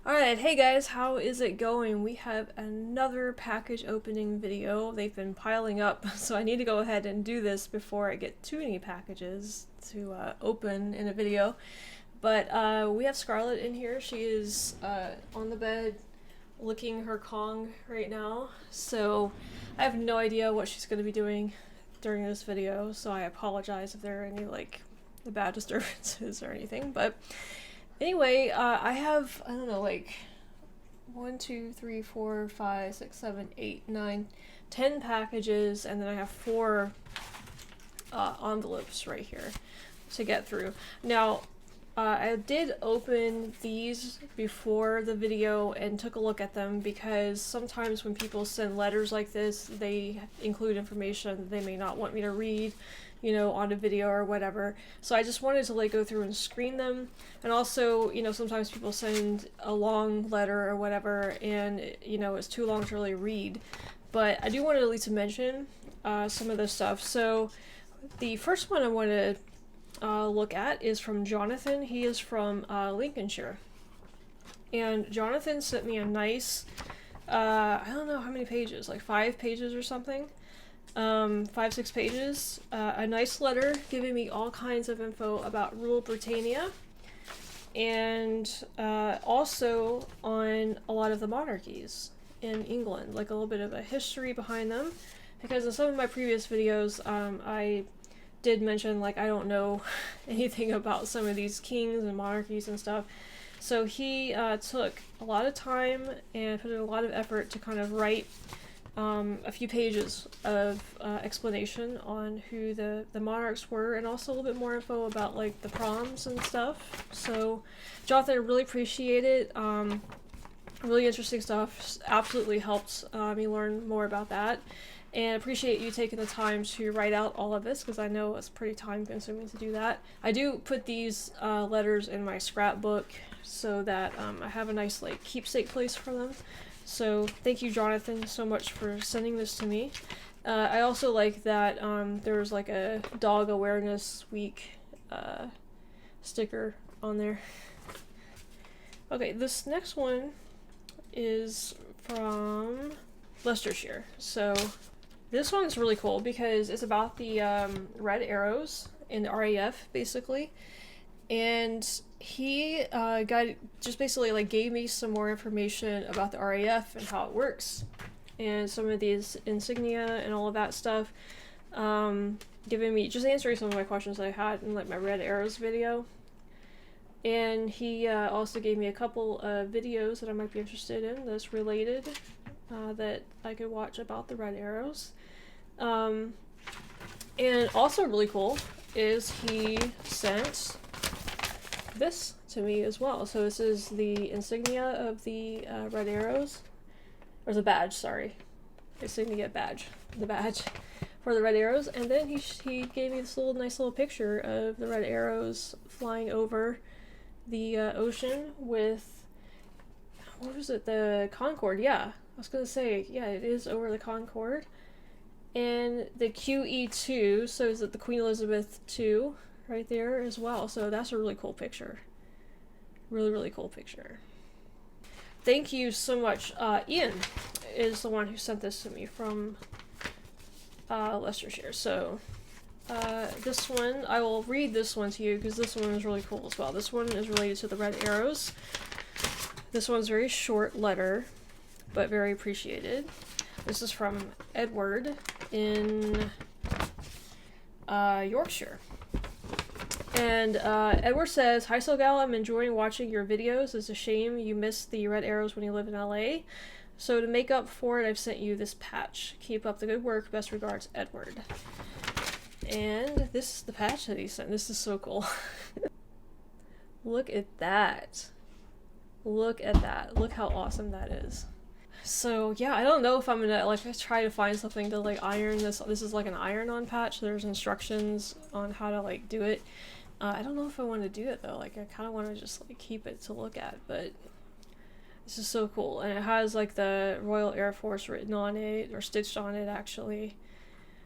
Alright, hey guys, how is it going? We have another package opening video. They've been piling up, so I need to go ahead and do this before I get too many packages to open in a video. But we have Scarlett in here. She is on the bed licking her Kong right now, so I have no idea what she's going to be doing during this video, so I apologize if there are any bad disturbances or anything, but anyway, I have, I don't know, 1, 2, 3, 4, 5, 6, 7, 8, 9, 10 packages, and then I have 4 envelopes right here to get through. Now, I did open these before the video and took a look at them because sometimes when people send letters like this, they include information that they may not want me to read, you know, on a video or whatever. So I just wanted to go through and screen them. And also, you know, sometimes people send a long letter or whatever and, you know, it's too long to really read. But I do want to at least mention some of this stuff. So the first one I want to look at is from Jonathan. He is from Lincolnshire. And Jonathan sent me a nice, I don't know how many pages, like 5 pages or something. 5-6 pages, a nice letter giving me all kinds of info about Rule Britannia and also on a lot of the monarchies in England, like a little bit of a history behind them, because in some of my previous videos I did mention I don't know anything about some of these kings and monarchies and stuff. So he took a lot of time and put in a lot of effort to kind of write a few pages of explanation on who the monarchs were, and also a little bit more info about the proms and stuff. So Jonathan, I really appreciate it. Really interesting stuff. Absolutely helped me learn more about that, and appreciate you taking the time to write out all of this because I know it's pretty time consuming to do that. I do put these letters in my scrapbook so that I have a nice keepsake place for them. So thank you, Jonathan, so much for sending this to me. I also like that there's a Dog Awareness Week sticker on there. Okay, this next one is from Leicestershire. So this one's really cool because it's about the red arrows in the RAF, basically. And he just basically gave me some more information about the RAF and how it works, and some of these insignia and all of that stuff. Giving me, just answering some of my questions that I had in my Red Arrows video. And he also gave me a couple of videos that I might be interested in that's related, that I could watch about the Red Arrows. And also really cool is he sent this to me as well. So this is the insignia of the Red Arrows, or the badge, sorry. Insignia badge. The badge for the Red Arrows. And then he gave me this nice little picture of the Red Arrows flying over the ocean with, what was it, the Concorde, yeah. I was gonna say, yeah, it is over the Concorde. And the QE2, so is it the Queen Elizabeth II right there as well. So that's a really cool picture. Really, really cool picture. Thank you so much. Ian is the one who sent this to me from Leicestershire. So this one, I will read this one to you because this one is really cool as well. This one is related to the Red Arrows. This one's a very short letter, but very appreciated. This is from Edward in Yorkshire. And Edward says, "Hi SoGal, I'm enjoying watching your videos. It's a shame you missed the Red Arrows when you live in LA. So to make up for it, I've sent you this patch. Keep up the good work. Best regards, Edward." And this is the patch that he sent. This is so cool. Look at that. Look at that. Look how awesome that is. So yeah, I don't know if I'm gonna try to find something to iron this. This is an iron-on patch. There's instructions on how to do it. I don't know if I want to do it though. I kind of want to just keep it to look at, but this is so cool. And it has the Royal Air Force written on it, or stitched on it actually.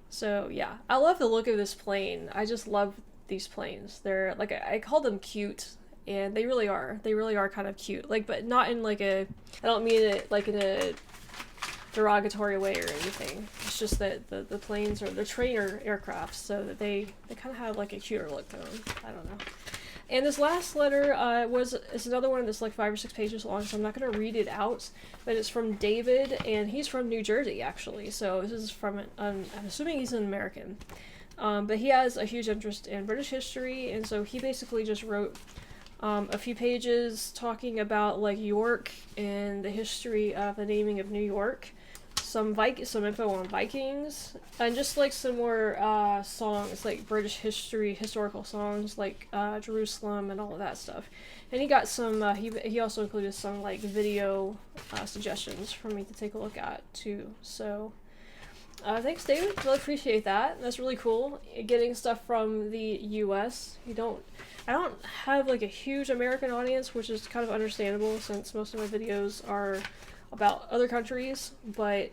So yeah, I love the look of this plane. I just love these planes. They're I call them cute, and they really are. They really are kind of cute. Like, but not in like a, I don't mean it like in a derogatory way or anything. It's just that the planes are the trainer aircraft, so that they kind of have like a cuter look to them. I don't know. And this last letter is another one that's like 5 or 6 pages long, so I'm not going to read it out, but it's from David, and he's from New Jersey, actually. So this is from, I'm assuming he's an American. But he has a huge interest in British history, and so he basically just wrote a few pages talking about like York and the history of the naming of New York, some info on Vikings, and just like some more songs, like British history, historical songs like Jerusalem and all of that stuff. And he got some, he also included some like video suggestions for me to take a look at too. So thanks, David. Really appreciate that. That's really cool. Getting stuff from the US. I don't have like a huge American audience, which is kind of understandable since most of my videos are about other countries, but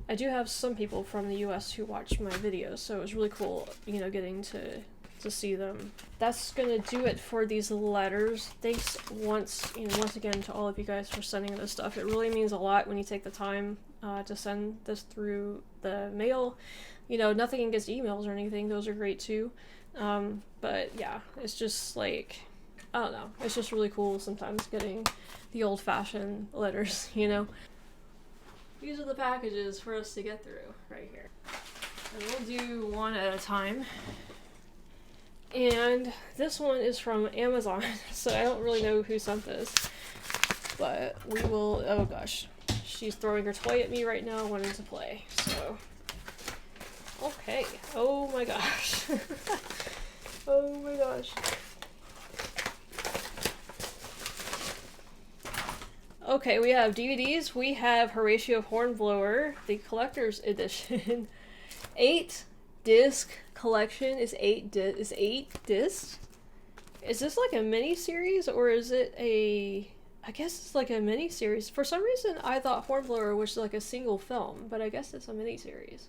I do have some people from the US who watch my videos, so it was really cool, you know, getting to see them. That's gonna do it for these letters. Thanks once again to all of you guys for sending this stuff. It really means a lot when you take the time to send this through the mail. You know, nothing against emails or anything, those are great too. But yeah, it's just like, I don't know, it's just really cool sometimes getting the old-fashioned letters, you know. These are the packages for us to get through right here. And we'll do one at a time. And this one is from Amazon, so I don't really know who sent this. But we will, oh gosh. She's throwing her toy at me right now, wanting to play, so. Okay, oh my gosh. Oh my gosh. Okay, we have DVDs. We have Horatio Hornblower, the collector's edition. 8-disc collection is 8 discs. Is this like a mini series or is it a? I guess it's like a mini series. For some reason, I thought Hornblower was like a single film, but I guess it's a mini series.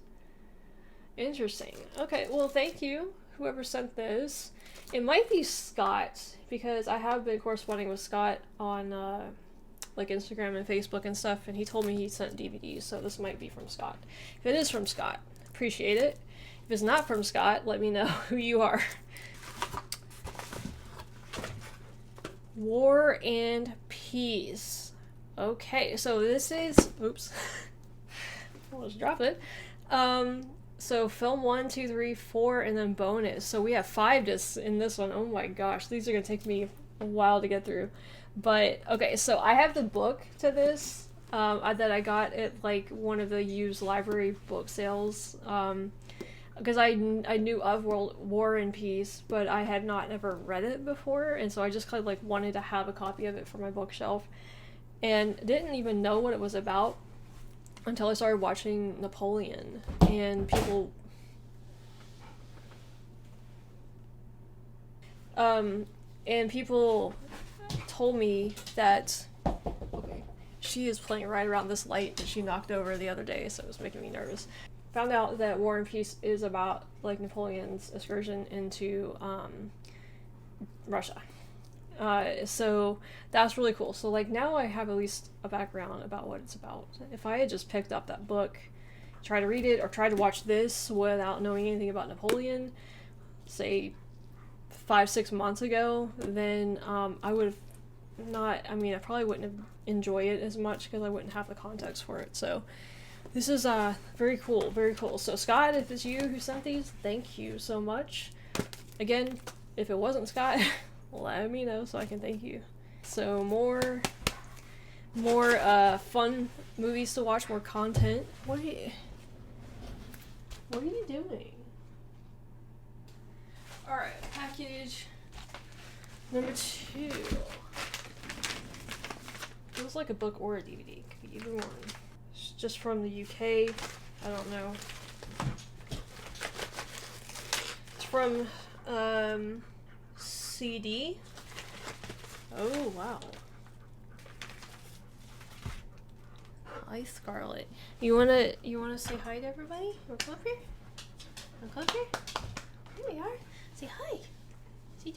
Interesting. Okay, well, thank you, whoever sent this. It might be Scott, because I have been corresponding with Scott on like Instagram and Facebook and stuff, and he told me he sent DVDs, so this might be from Scott. If it is from Scott, appreciate it. If it's not from Scott, let me know who you are. War and Peace. Okay, so this is, oops, almost dropped it. So film 1, 2, 3, 4, and then bonus. So we have 5 discs in this one. Oh my gosh, these are gonna take me a while to get through. But okay, so I have the book to this that I got at like one of the used library book sales. Because I knew of War and Peace, but I had not ever read it before, and so I just kind of like wanted to have a copy of it for my bookshelf, and didn't even know what it was about until I started watching Napoleon, and people told me that, okay, she is playing right around this light that she knocked over the other day, so it was making me nervous. Found out that War and Peace is about like Napoleon's excursion into Russia. So that's really cool. So like now I have at least a background about what it's about. If I had just picked up that book, tried to read it, or tried to watch this without knowing anything about Napoleon, say 5-6 months ago, then I would have not, I mean, I probably wouldn't have enjoyed it as much because I wouldn't have the context for it. So this is very cool, very cool. So Scott, if it's you who sent these, thank you so much. Again, if it wasn't Scott, let me know so I can thank you. So more fun movies to watch, more content. What are you doing? Alright, package number 2. It was like a book or a DVD. Could be either one. It's just from the UK. I don't know. It's from CD. Oh wow. Hi Scarlett. You wanna say hi to everybody? Wanna come up here? Wanna come up here? Here we are. Say hi. See,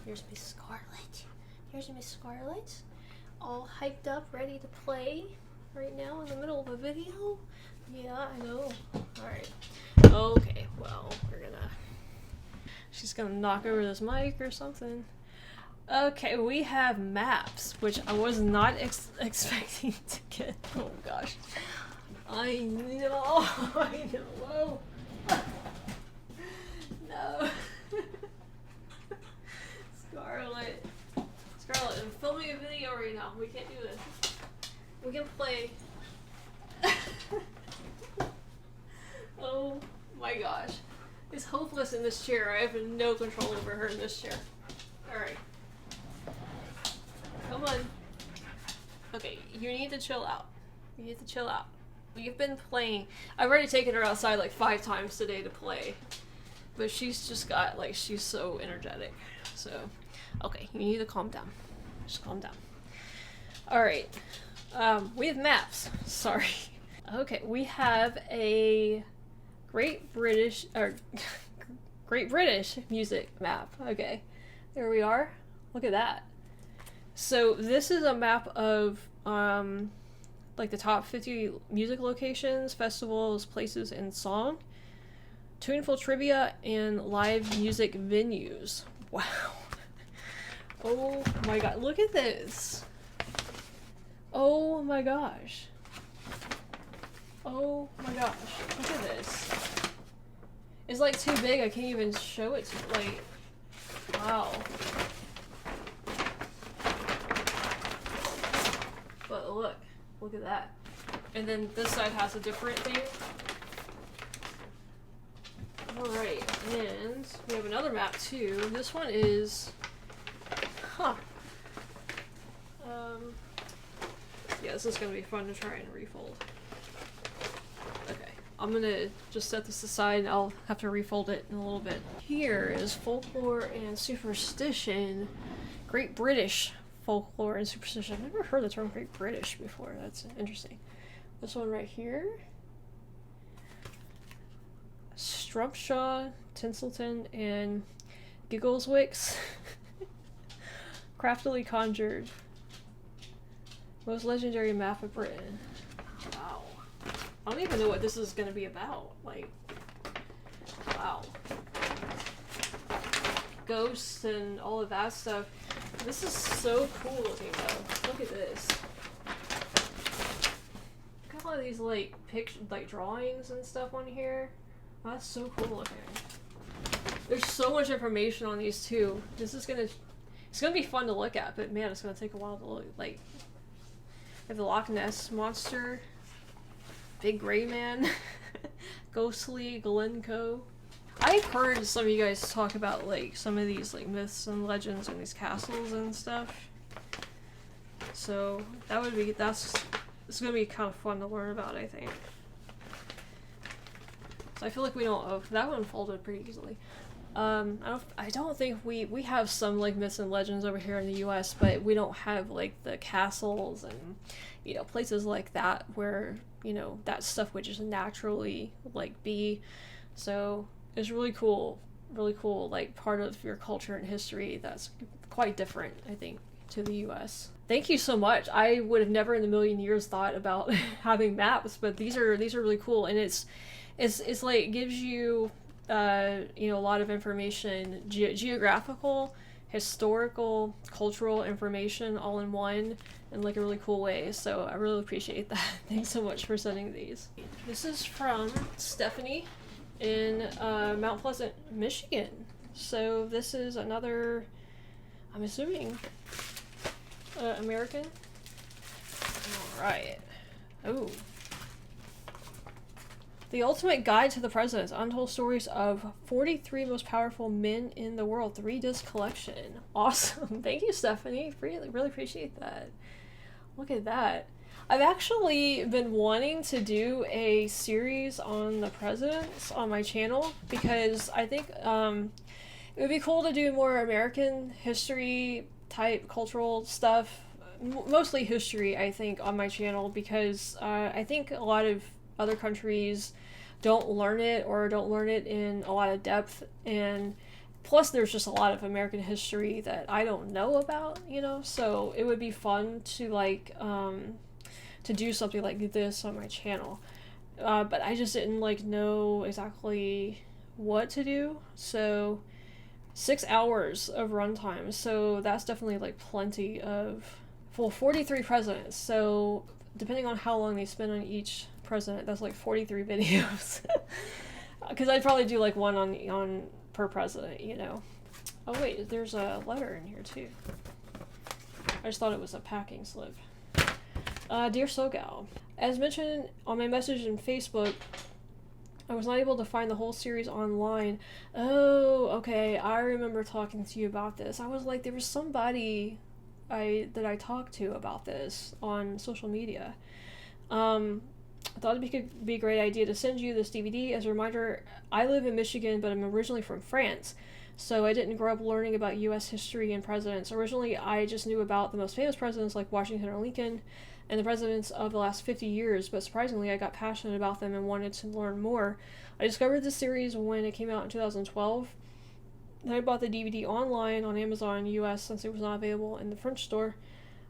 Here's Miss Scarlet. Here's Miss Scarlet. All hyped up, ready to play right now in the middle of a video. Yeah, I know. Alright. Okay, well, she's gonna knock over this mic or something. Okay, we have maps, which I was not expecting to get. Oh gosh. I know. I know. No. Scarlet, I'm filming a video right now. We can't do this. We can play. Oh my gosh. It's hopeless in this chair. I have no control over her in this chair. Alright. Come on. Okay, you need to chill out. You need to chill out. We've been playing. I've already taken her outside like 5 times today to play. But she's just got, like, she's so energetic. So, okay, you need to calm down. Just calm down. Alright. We have maps. Sorry. Okay, we have a Great British music map. Okay, there we are. Look at that. So this is a map of like the top 50 music locations, festivals, places, and song, tuneful trivia, and live music venues. Wow. Oh my god, look at this. Oh my gosh. Oh my gosh, look at this. It's like too big, I can't even show it to you. Like, wow. But look at that. And then this side has a different thing. Alright, and we have another map too. This one is, yeah, this is gonna be fun to try and refold. Okay, I'm gonna just set this aside and I'll have to refold it in a little bit. Here is folklore and superstition. Great British folklore and superstition. I've never heard the term Great British before. That's interesting. This one right here. Strumpshaw, Tinselton, and Giggleswicks. Craftily conjured. Most legendary map of Britain. Wow. I don't even know what this is gonna be about. Like, wow. Ghosts and all of that stuff. This is so cool looking though. Look at this. Look at all of these like drawings and stuff on here. Oh, that's so cool looking. There's so much information on these too. It's gonna be fun to look at, but man, it's gonna take a while to look. Like, we have the Loch Ness Monster, Big Gray Man, Ghostly Glencoe. I've heard some of you guys talk about like some of these like myths and legends and these castles and stuff. So it's gonna be kind of fun to learn about, I think. So I feel like we don't. Oh, that one folded pretty easily. I don't think we have some like myths and legends over here in the U.S., but we don't have like the castles and, you know, places like that where, you know, that stuff would just naturally like be. So it's really cool, like part of your culture and history that's quite different, I think, to the U.S. Thank you so much. I would have never in a million years thought about having maps, but these are really cool, and it's like it gives you you know, a lot of information, geographical, historical, cultural information all in one in like a really cool way. So I really appreciate that. Thanks so much for sending these. This is from Stephanie in Mount Pleasant, Michigan. So this is another, I'm assuming, American. All right. Oh. The Ultimate Guide to the Presidents, Untold Stories of 43 Most Powerful Men in the World, 3-disc collection. Awesome. Thank you, Stephanie. Really appreciate that. Look at that. I've actually been wanting to do a series on the presidents on my channel because I think it would be cool to do more American history type cultural stuff. Mostly history, I think, on my channel because I think a lot of other countries don't learn it or don't learn it in a lot of depth, and Plus, there's just a lot of American history that I don't know about, you know, so it would be fun to, like, to do something like this on my channel. But I just didn't, like, know exactly what to do, so 6 hours of runtime, so that's definitely, like, plenty of, well, 43 presidents, so depending on how long they spend on each president, that's, like, 43 videos. Because I'd probably do, like, one on per president, you know. Oh wait, there's a letter in here too. I just thought it was a packing slip. Dear SoGal, as mentioned on my message in Facebook, I was not able to find the whole series online. Oh, okay, I remember talking to you about this. I was like, there was somebody that I talked to about this on social media. I thought it'd be a great idea to send you this DVD. As a reminder, I live in Michigan, but I'm originally from France, so I didn't grow up learning about U.S. history and presidents. Originally, I just knew about the most famous presidents like Washington or Lincoln, and the presidents of the last 50 years, but surprisingly, I got passionate about them and wanted to learn more. I discovered this series when it came out in 2012. Then I bought the DVD online on Amazon US since it was not available in the French store.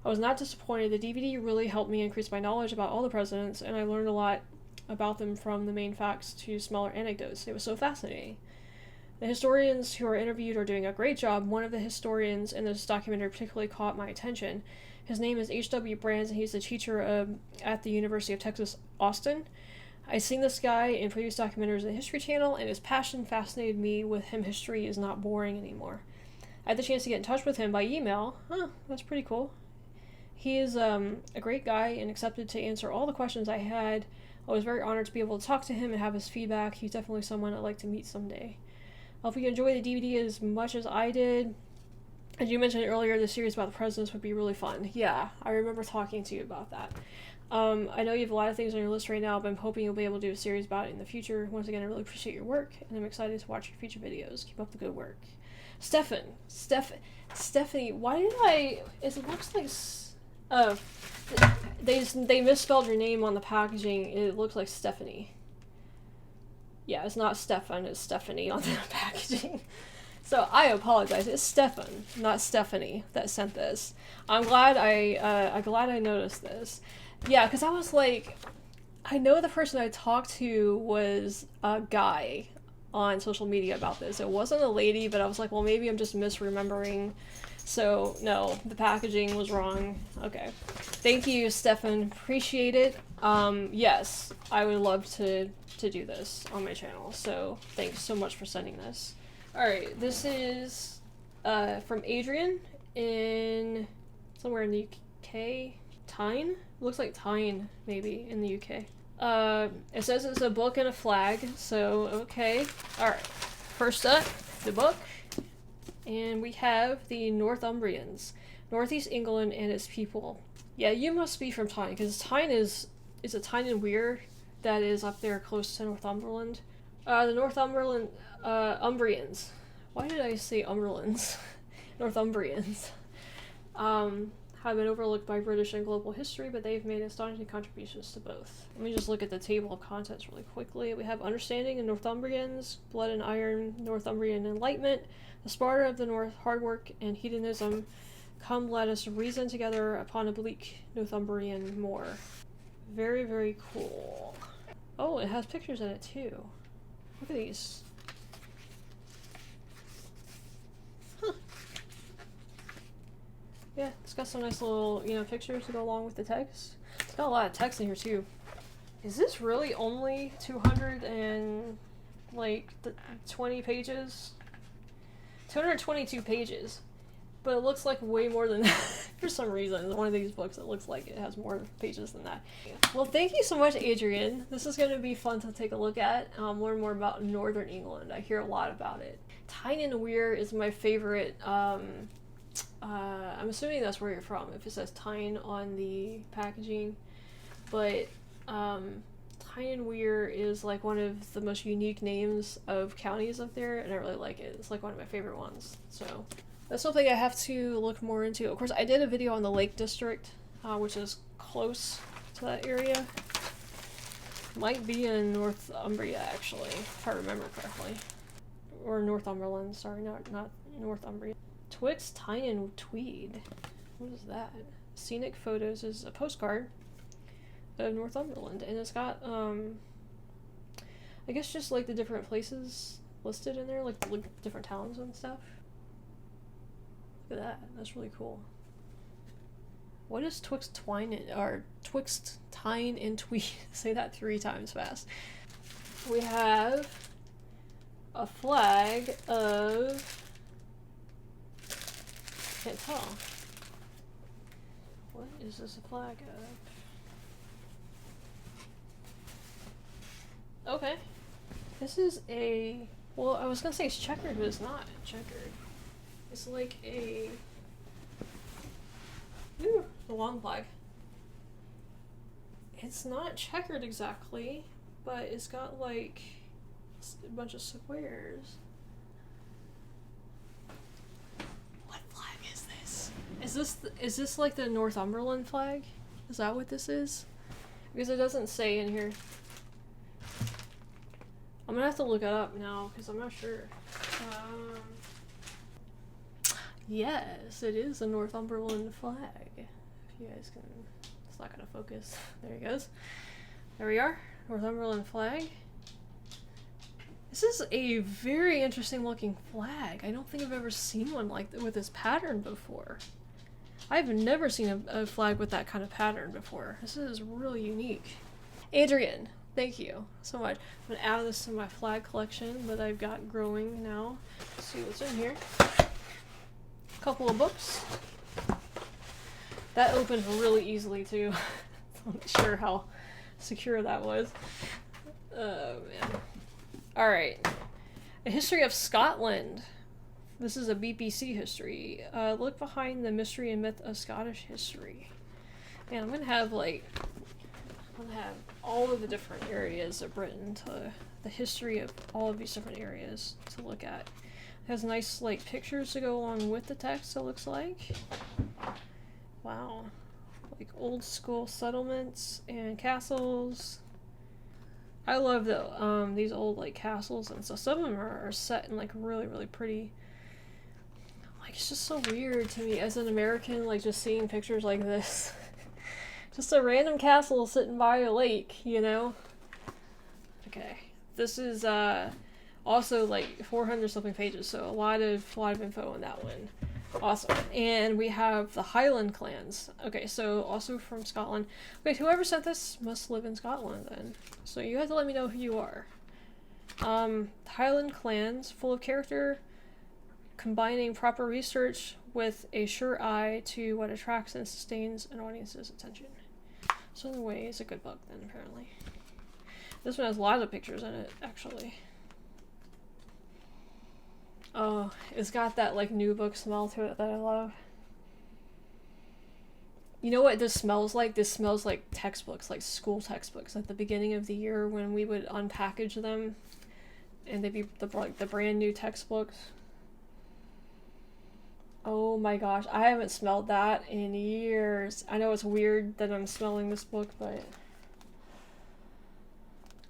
I was not disappointed. The DVD really helped me increase my knowledge about all the presidents, and I learned a lot about them from the main facts to smaller anecdotes. It was so fascinating. The historians who are interviewed are doing a great job. One of the historians in this documentary particularly caught my attention. His name is H.W. Brands, and he's a teacher at the University of Texas, Austin. I've seen this guy in previous documentaries on the History Channel, and his passion fascinated me. With him, history is not boring anymore. I had the chance to get in touch with him by email. That's pretty cool. He is a great guy and accepted to answer all the questions I had. I was very honored to be able to talk to him and have his feedback. He's definitely someone I'd like to meet someday. I hope you enjoy the DVD as much as I did. As you mentioned earlier, the series about the presidents would be really fun. Yeah, I remember talking to you about that. I know you have a lot of things on your list right now, but I'm hoping you'll be able to do a series about it in the future. Once again, I really appreciate your work, and I'm excited to watch your future videos. Keep up the good work. Stephanie, why did it looks like, they misspelled your name on the packaging. It looks like Stephanie. Yeah, it's not Stefan, it's Stephanie on the packaging. So I apologize. It's Stefan, not Stephanie, that sent this. I'm glad I noticed this. Yeah, because I was like, I know the person I talked to was a guy on social media about this. It wasn't a lady, but I was like, well, maybe I'm just misremembering. So no, the packaging was wrong. Okay. Thank you, Stefan. Appreciate it. Yes, I would love to do this on my channel. So thanks so much for sending this. Alright, this is from Adrian in somewhere in the UK. Tyne? Looks like Tyne, maybe, in the UK. It says it's a book and a flag, so okay. Alright, first up, the book. And we have the Northumbrians, Northeast England and its people. Yeah, you must be from Tyne, because Tyne is a Tyne and Weir that is up there close to Northumberland. The Northumberland, Umbrians. Why did I say Umberlands? Northumbrians. Have been overlooked by British and global history, but they've made astonishing contributions to both. Let me just look at the table of contents really quickly. We have Understanding and Northumbrians, Blood and Iron, Northumbrian Enlightenment, The Sparta of the North, Hard Work and Hedonism. Come, let us reason together upon a bleak Northumbrian moor. Very, very cool. Oh, it has pictures in it too. Look at these. Huh. Yeah, it's got some nice little, pictures to go along with the text. It's got a lot of text in here too. Is this really only 20 pages? 222 pages. But it looks like way more than that. For some reason, it's one of these books that looks like it has more pages than that. Well, thank you so much, Adrian. This is going to be fun to take a look at, learn more about Northern England. I hear a lot about it. Tyne and Weir is my favorite. I'm assuming that's where you're from, if it says Tyne on the packaging. But Tyne and Weir is like one of the most unique names of counties up there, and I really like it. It's like one of my favorite ones. So that's something I have to look more into. Of course, I did a video on the Lake District, which is close to that area. Might be in Northumbria, actually, if I remember correctly. or Northumberland, sorry, not Northumbria. Twixt Tyne and Tweed. What is that? Scenic Photos is a postcard of Northumberland, and it's got I guess just like the different places listed in there, like the different towns and stuff. Look at that, that's really cool. What is Twixt Tyne and Tweed? Say that 3 times fast. We have a flag of, can't tell. What is this a flag of? Okay. This is a, well, I was gonna say it's checkered, but it's not checkered. It's like a, ooh, a long flag. It's not checkered exactly, but it's got like a bunch of squares. What flag is this? Is this like the Northumberland flag? Is that what this is? Because it doesn't say in here. I'm gonna have to look it up now because I'm not sure. Yes, it is a Northumberland flag. If you guys can, it's not gonna focus. There he goes. There we are, Northumberland flag. This is a very interesting looking flag. I don't think I've ever seen one like with this pattern before. I've never seen a flag with that kind of pattern before. This is really unique. Adrian, thank you so much. I'm gonna add this to my flag collection that I've got growing now. Let's see what's in here. A couple of books. That opened really easily too. I'm not sure how secure that was. Oh man. Alright. A History of Scotland. This is a BBC history. Look behind the mystery and myth of Scottish history. And I'm gonna have all of the different areas of Britain, to the history of all of these different areas to look at. It has nice like pictures to go along with the text, it looks like. Wow. Like old school settlements and castles. I love these old like castles and stuff. Some of them are set in like really, really pretty. Like it's just so weird to me as an American, like just seeing pictures like this. Just a random castle sitting by a lake, you know? Okay. This is also like 400 something pages, so a lot of info on that one. Awesome. And we have the Highland clans. Okay, so also from Scotland. Wait, whoever sent this must live in Scotland then. So you have to let me know who you are. Highland clans, full of character, combining proper research with a sure eye to what attracts and sustains an audience's attention. So in a way, it's a good book then, apparently. This one has lots of pictures in it, actually. Oh, it's got that like new book smell to it that I love. You know what this smells like? This smells like textbooks, like school textbooks at the beginning of the year when we would unpackage them and they'd be the brand new textbooks. Oh my gosh, I haven't smelled that in years. I know it's weird that I'm smelling this book, but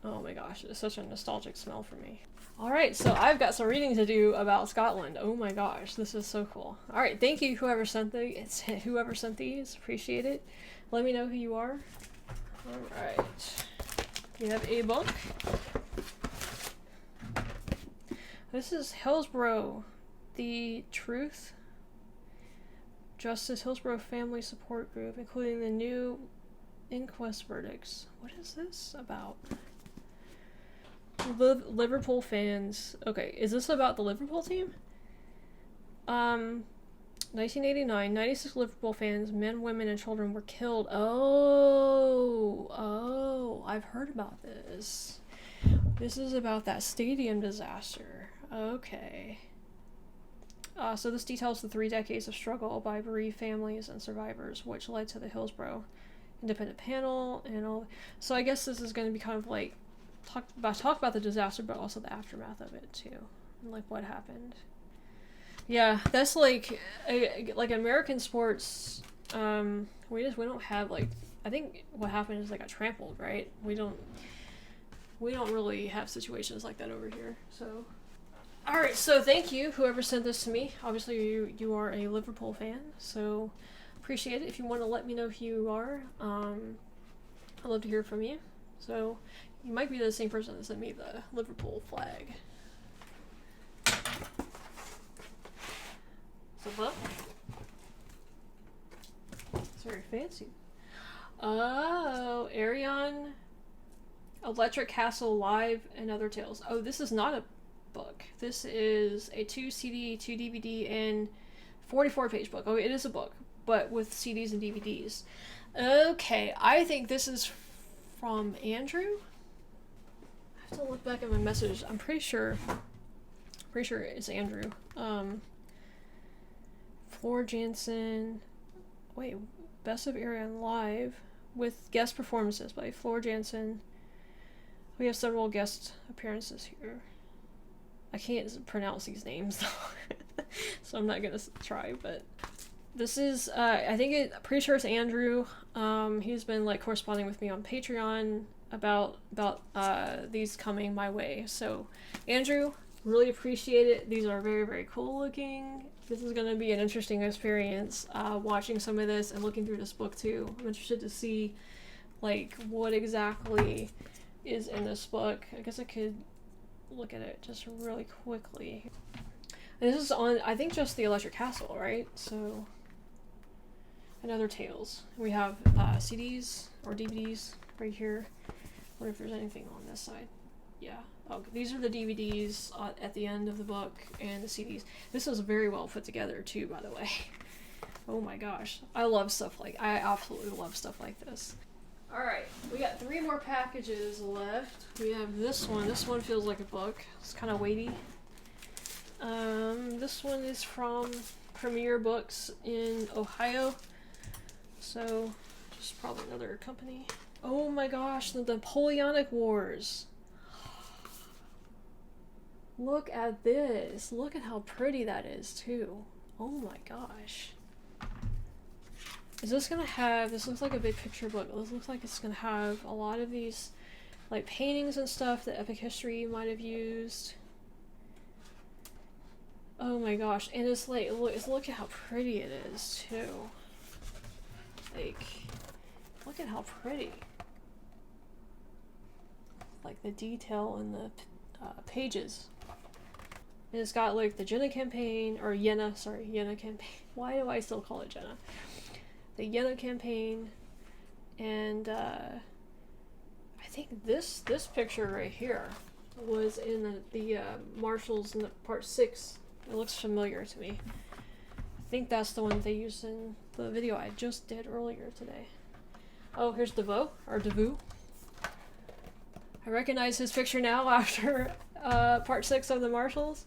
oh my gosh, it's such a nostalgic smell for me. Alright, so I've got some reading to do about Scotland. Oh my gosh, this is so cool. Alright, thank you whoever sent these. Appreciate it. Let me know who you are. Alright. We have a book. This is Hillsborough, The Truth Justice Hillsborough Family Support Group, including the new inquest verdicts. What is this about? Liverpool fans. Okay, is this about the Liverpool team? 1989, 96 Liverpool fans, men, women, and children were killed. Oh, I've heard about this. This is about that stadium disaster. Okay. So this details the 3 decades of struggle by bereaved families and survivors, which led to the Hillsborough Independent Panel and all. So I guess this is going to be kind of like talk about the disaster, but also the aftermath of it too, and like what happened. Yeah, that's like American sports. We don't have like, I think what happened is they got trampled, right? We don't really have situations like that over here. So Alright, so thank you, whoever sent this to me. Obviously, you are a Liverpool fan, so appreciate it. If you want to let me know who you are, I'd love to hear from you. So, you might be the same person that sent me the Liverpool flag. It's a book. It's very fancy. Oh, Arion, Electric Castle Live, and Other Tales. Oh, this is not a book. This is a 2 CD, 2 DVD, and 44-page book. Oh, it is a book, but with CDs and DVDs. Okay, I think this is from Andrew. I have to look back at my message. I'm pretty sure it's Andrew. Floor Jansen. Wait, Best of Arion Live with guest performances by Floor Jansen. We have several guest appearances here. I can't pronounce these names though, so I'm not gonna try, but this is, I'm pretty sure it's Andrew. He's been like corresponding with me on Patreon about these coming my way. So Andrew, really appreciate it. These are very, very cool looking. This is gonna be an interesting experience, watching some of this and looking through this book too. I'm interested to see like what exactly is in this book. I guess I could look at it just really quickly. And this is on, I think, just the Electric Castle, right? So, and Other Tales. We have CDs or DVDs right here. I wonder if there's anything on this side. Yeah. Oh, these are the DVDs at the end of the book and the CDs. This is very well put together too, by the way. Oh my gosh. I absolutely love stuff like this. Alright, we got 3 more packages left. We have this one. This one feels like a book. It's kind of weighty. This one is from Premier Books in Ohio. So, just probably another company. Oh my gosh, the Napoleonic Wars. Look at this. Look at how pretty that is, too. Oh my gosh. Is this gonna have, this looks like a big picture book. This looks like it's gonna have a lot of these like paintings and stuff that Epic History might have used. Oh my gosh, and it's like, look at how pretty it is too. Like, look at how pretty. Like the detail in the pages. And it's got like the Jenna campaign, or Yenna campaign. Why do I still call it Jenna? The Yenna campaign, and I think this picture right here was in the Marshals in the part 6. It looks familiar to me. I think that's the one that they used in the video I just did earlier today. Oh, here's Devoe, or Devoe. I recognize his picture now after part 6 of the Marshals.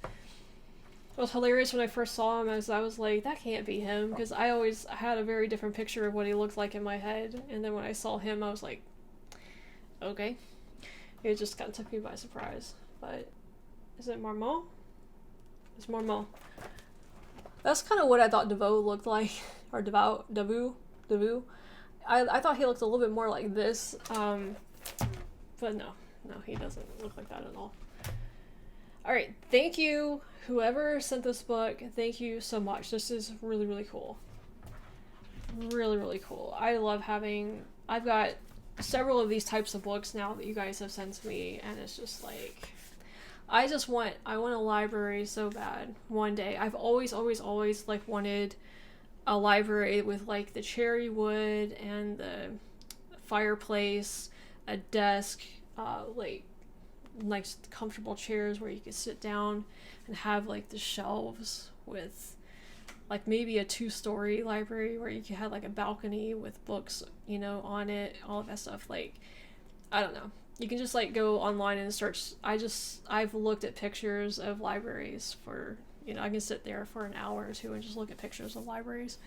It was hilarious when I first saw him, as I was like, that can't be him, because I always had a very different picture of what he looked like in my head, and then when I saw him I was like, okay. It just kind of took me by surprise. But is it Marmot? It's Marmot. That's kind of what I thought Devoe looked like, or Devoe. I thought he looked a little bit more like this, but no, he doesn't look like that at all. Alright, thank you, whoever sent this book. Thank you so much. This is really, really cool. Really, really cool. I love having, I've got several of these types of books now that you guys have sent to me, and it's just like, I want a library so bad one day. I've always like wanted a library with like the cherry wood and the fireplace, a desk, like nice comfortable chairs where you could sit down, and have like the shelves with like maybe a 2-story library where you could have like a balcony with books, you know, on it, all of that stuff. Like, I don't know. You can just like go online and search. I've looked at pictures of libraries for, you know, I can sit there for an hour or 2 and just look at pictures of libraries.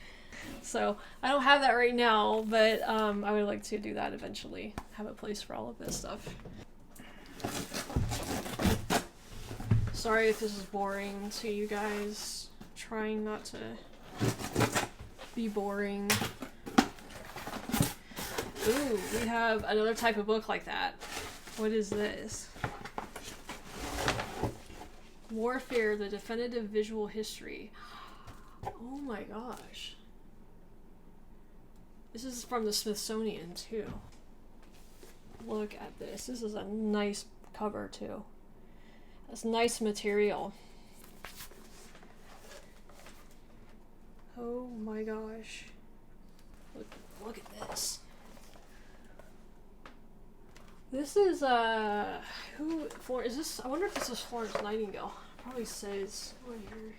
So I don't have that right now, but I would like to do that eventually. Have a place for all of this stuff. Sorry if this is boring to you guys. I'm trying not to be boring. Ooh, we have another type of book like that. What is this? Warfare, the definitive visual history. Oh my gosh. This is from the Smithsonian too. Look at this. This is a nice cover too. That's nice material. Oh my gosh. Look at this. This is is this, I wonder if this is Florence Nightingale. It probably says right here.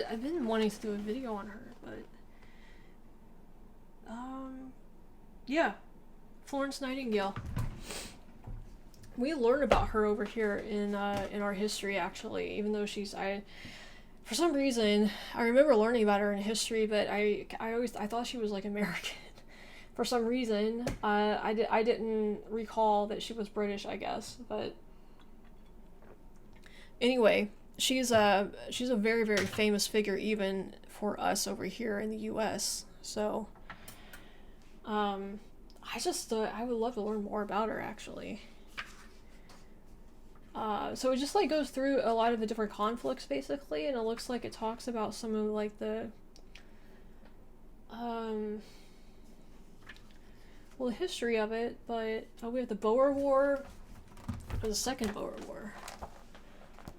I've been wanting to do a video on her, but yeah. Florence Nightingale. We learned about her over here in our history, actually, even though for some reason, I remember learning about her in history, but I thought she was like American. For some reason, I didn't recall that she was British, I guess, but anyway, she's a very, very famous figure even for us over here in the US. So, I would love to learn more about her, actually. So it just like goes through a lot of the different conflicts basically, and it looks like it talks about some of like the the history of it, but we have the Boer War, or the Second Boer War.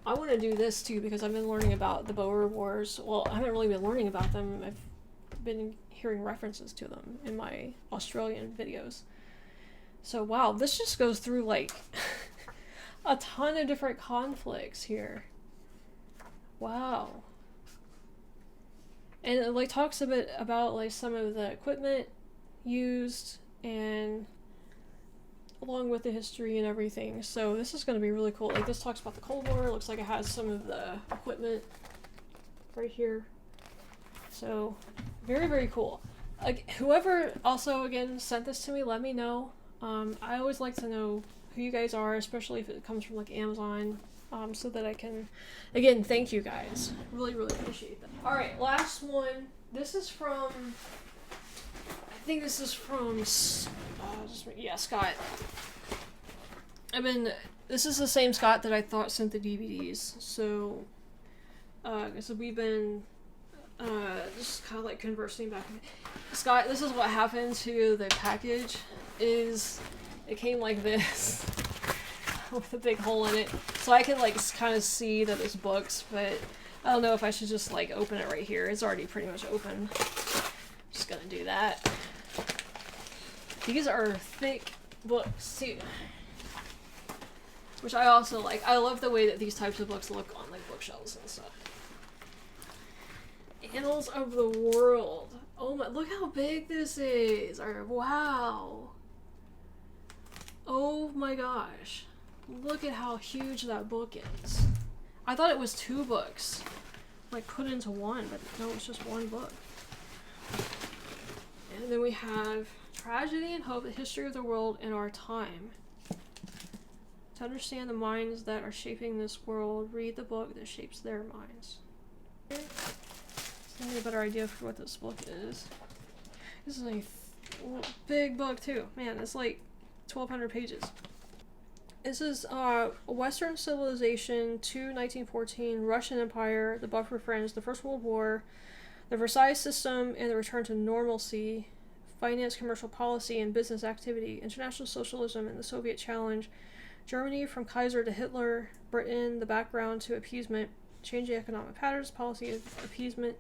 I want to do this too because I've been learning about the Boer Wars. Well, I haven't really been learning about them. I've been hearing references to them in my Australian videos. So wow, this just goes through like a ton of different conflicts here. Wow. And it like talks a bit about like some of the equipment used and along with the history and everything. So this is going to be really cool. Like this talks about the Cold War. It looks like it has some of the equipment right here. So very, very cool. Like whoever also again sent this to me, let me know. I always like to know who you guys are, especially if it comes from like Amazon, so that I can, again, thank you guys. Really, really appreciate that. All right, last one. This is from, I think this is from, Scott. This is the same Scott that I thought sent the DVDs. So we've been, just kind of like conversing back. Scott, this is what happened to the package. It came like this with a big hole in it, so I can like kind of see that it's books, but I don't know if I should just like open it right here. It's already pretty much open. Just gonna do that. These are thick books too, which I also like. I love the way that these types of books look on like bookshelves and stuff. Annals of the World. Oh my, look how big this is. Wow. Oh my gosh. Look at how huge that book is. I thought it was 2 books, like put into one, but no, it's just 1 book. And then we have Tragedy and Hope, the History of the World in Our Time. To understand the minds that are shaping this world, read the book that shapes their minds. Give me a better idea for what this book is. This is a big book too. Man, it's like 1,200 pages. This is Western Civilization to 1914, Russian Empire, the Buffer Friends, the First World War, the Versailles System and the Return to Normalcy, Finance, Commercial Policy, and Business Activity, International Socialism and the Soviet Challenge, Germany from Kaiser to Hitler, Britain, the Background to Appeasement, Changing Economic Patterns, Policy of Appeasement,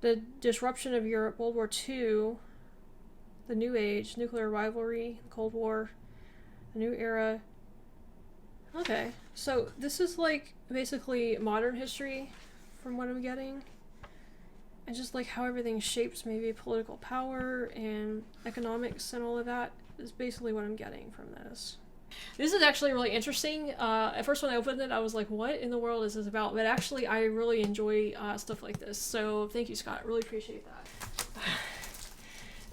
the Disruption of Europe, World War II, the New Age, Nuclear Rivalry, Cold War, the New Era. Okay, so this is like basically modern history from what I'm getting. And just like how everything shapes maybe political power and economics and all of that is basically what I'm getting from this. This is actually really interesting. At first when I opened it, I was like, what in the world is this about? But actually, I really enjoy stuff like this. So thank you, Scott. Really appreciate that.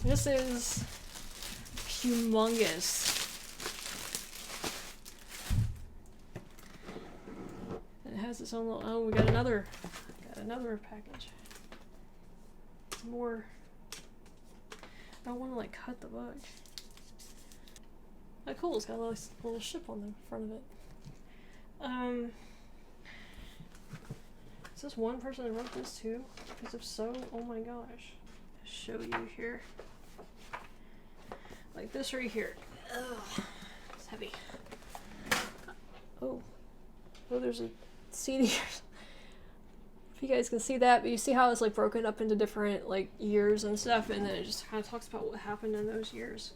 This is humongous. And it has its own little, oh, we got another package. More. I don't want to like cut the book. Oh, cool, it's got a little ship on the front of it. Is this one person that wrote this too? Because if so, oh my gosh. I'll show you here. Like this right here. Ugh, it's heavy. Oh, there's a CD. If you guys can see that, but you see how it's like broken up into different like years and stuff, and then it just kind of talks about what happened in those years.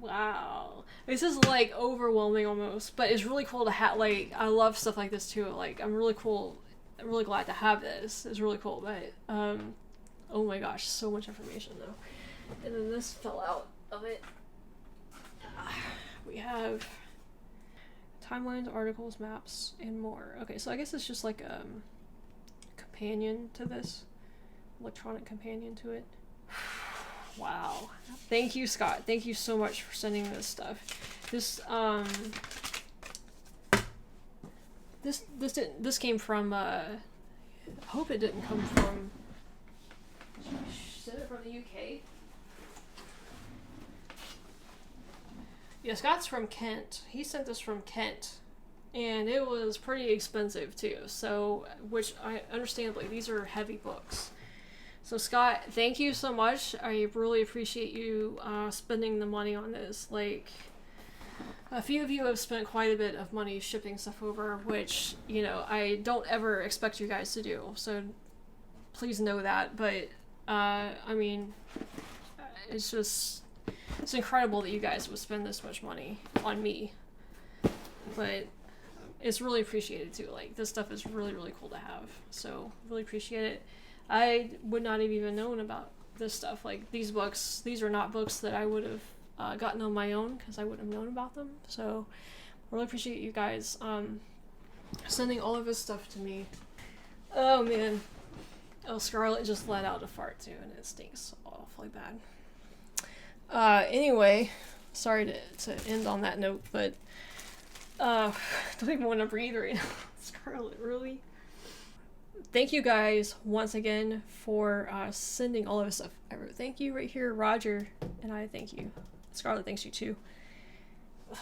Wow, this is like overwhelming almost, but it's really cool to have. Like, I love stuff like this too. Like, I'm really glad to have this. It's really cool, but oh my gosh, so much information though. And then this fell out of it. We have timelines, articles, maps, and more. Okay, so I guess it's just like a companion to this, electronic companion to it. Wow. Thank you, Scott. Thank you so much for sending this stuff. This came from I hope it didn't come from, sent it from the UK. Yeah, Scott's from Kent. He sent this from Kent. And it was pretty expensive too. So, which I understandably, these are heavy books. So Scott, thank you so much. I really appreciate you spending the money on this. Like, a few of you have spent quite a bit of money shipping stuff over, which, you know, I don't ever expect you guys to do. So please know that. But, I mean, it's incredible that you guys would spend this much money on me. But it's really appreciated too. Like, this stuff is really, really cool to have. So really appreciate it. I would not have even known about this stuff. Like, these books, these are not books that I would have gotten on my own because I wouldn't have known about them. So I really appreciate you guys sending all of this stuff to me. Oh man. Oh, Scarlett just let out a fart too, and it stinks awfully bad. Anyway, sorry to end on that note, but don't even want to breathe right now. Scarlett, really? Thank you guys once again for sending all of this stuff. I wrote thank you right here, Roger, and I thank you. Scarlett thanks you too. I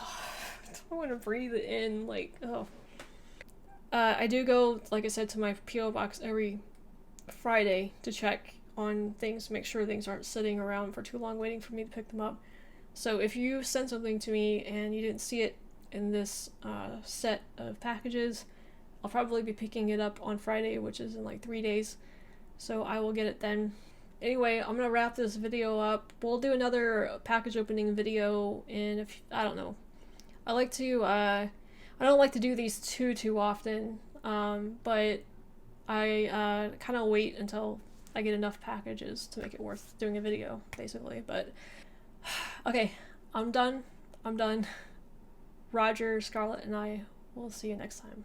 don't want to breathe it in, like, oh. I do go, like I said, to my P.O. box every Friday to check on things, make sure things aren't sitting around for too long waiting for me to pick them up. So if you send something to me and you didn't see it in this set of packages, I'll probably be picking it up on Friday, which is in like 3 days. So I will get it then. Anyway, I'm gonna wrap this video up. We'll do another package opening video in I don't know. I like to I don't like to do these too often, but I kind of wait until I get enough packages to make it worth doing a video, basically. But okay, I'm done. Roger, Scarlett, and I will see you next time.